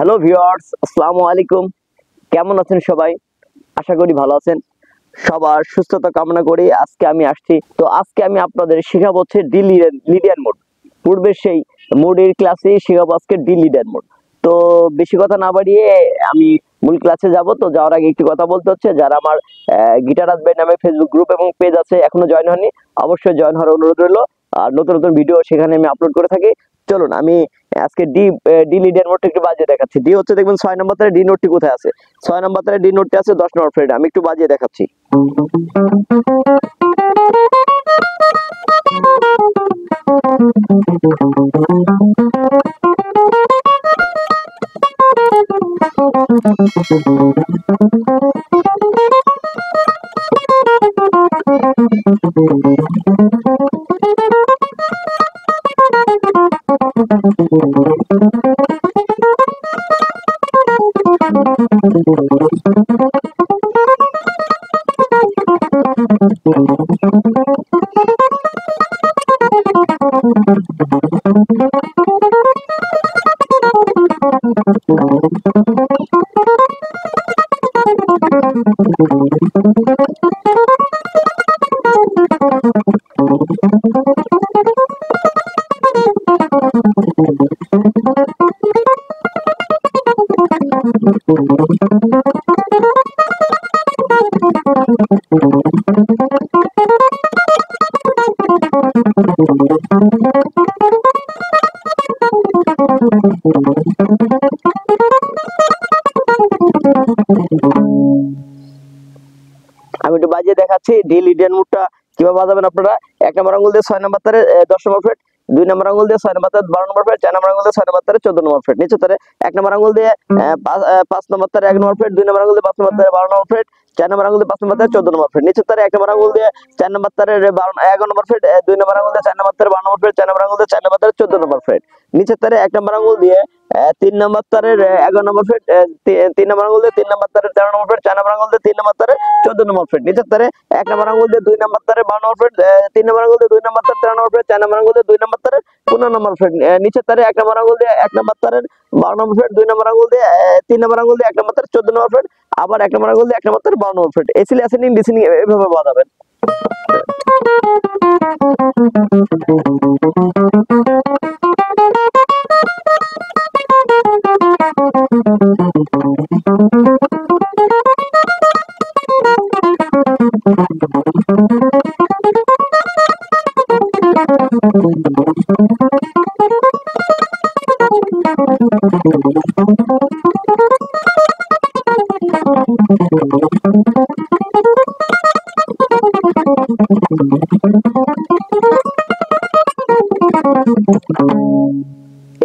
Hello viewers, আসসালামু আলাইকুম। কেমন আছেন সবাই? আশা করি ভালো আছেন। সবার সুস্থতা কামনা করি আজকে আমি আসছি। তো আজকে আমি আপনাদের শেখাবো হচ্ছে ডি লিডিয়ান মোড। পূর্বের সেই মোডের ক্লাসে শেখাবো আজকে ডি লিডিয়ান মোড। তো বেশি কথা না বাড়িয়ে আমি মূল ক্লাসে যাব। তো যাওয়ার আগে একটু কথা বলতে হচ্ছে, যারা আমার গিটার আজবাই নামে ফেসবুক গ্রুপ এবং পেজ আছে এখনো জয়েন হয়নি, অবশ্যই জয়েন হওয়ার অনুরোধ রইল। আর নতুন নতুন ভিডিও সেখানে আমি আপলোড করে থাকি। চলুন আমি আজকে ডি লিডিয়ান নোটটা একটু বাজিয়ে দেখাচ্ছি। ডি হচ্ছে দেখবেন 6 নম্বর তারে ডি নোটটি কোথায় আছে? 6 নম্বর তারে ডি নোটটি আছে 10 নম্বর ফ্রেডে। আমি একটু বাজিয়ে দেখাচ্ছি। আমি একটু বাজিয়ে দেখাচ্ছি ডি লিডিয়ান মুডটা কিভাবে বাজাবেন আপনারা। 1 নম্বর আঙ্গুল দিয়ে 6 নম্বর তারে 10 নম্বর ফ্রেট, 2 নম্বর আঙ্গুল দিয়ে 6 নম্বর তারে 12 নম্বর ফ্রেট, 4 নম্বর আঙ্গুল দিয়ে 6 নম্বর তারে 14 নম্বর ফ্রেট, নিচে তারে 1 নম্বর আঙ্গুল দিয়ে 5 নম্বর তারে 1 নম্বর ফ্রেট, 2 নম্বর আঙ্গুল দিয়ে 5 নম্বর তারে 12 নম্বর ফ্রেট, 4 নম্বর আঙ্গুল দিয়ে 5 নম্বর তারে 14 নম্বর ফ্রেট, নিচে তারে 1 নম্বর আঙ্গুল দিয়ে 4 নম্বর তারে 11 নম্বর ফ্রেট, 2 নম্বর আঙ্গুল দিয়ে 4 নম্বর তারে 12 নম্বর ফ্রেট, 4 নম্বর আঙ্গুল দিয়ে 4 নম্বর তারে 14 নম্বর ফ্রেট, নিচে তারে 1 নম্বর আঙ্গুল দিয়ে 3 নম্বর তারের 11 নম্বর ফ্রেট, 3 নম্বর আঙ্গুল দিয়ে 3 নম্বর তারের 13 নম্বর ফ্রেট, 4 নম্বর আঙ্গুল দিয়ে 3 নম্বর তারে 14 নম্বর ফ্রেট, নিচে তারে 1 নম্বর আঙ্গুল দিয়ে 2 নম্বর তারে 12 নম্বর ফ্রেট, 3 নম্বর আঙ্গুল দিয়ে 2 নম্বর তারে 13 নম্বর ফ্রেট, 4 নম্বর আঙ্গুল দিয়ে 2 নম্বর তারে 15 নম্বর ফ্রেট, নিচে তারে 1 নম্বর আঙ্গুল দিয়ে 1 নম্বর তারের 12 নম্বর ফ্রেট, 2 নম্বর আঙ্গুল দিয়ে 3 নম্বর আঙ্গুল দিয়ে 1 নম্বর তারে 14 নম্বর ফ্রেট, আবার 1 নম্বর আঙ্গুল দিয়ে 1 নম্বর তারে 12 নম্বর ফ্রেট। এসিলি অ্যাসেন্ডিং ডিসেন্ডিং এভাবে বাজাবেন।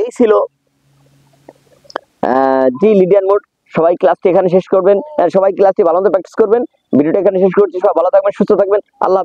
এই ছিল ডি লিডিয়ান মোড। সবাই ক্লাসটি এখানে শেষ করবেন, সবাই ক্লাসটি ভালো মতো প্র্যাকটিস করবেন। ভিডিওটা এখানে শেষ করছি। সবাই ভালো থাকবেন, সুস্থ থাকবেন। আল্লাহ।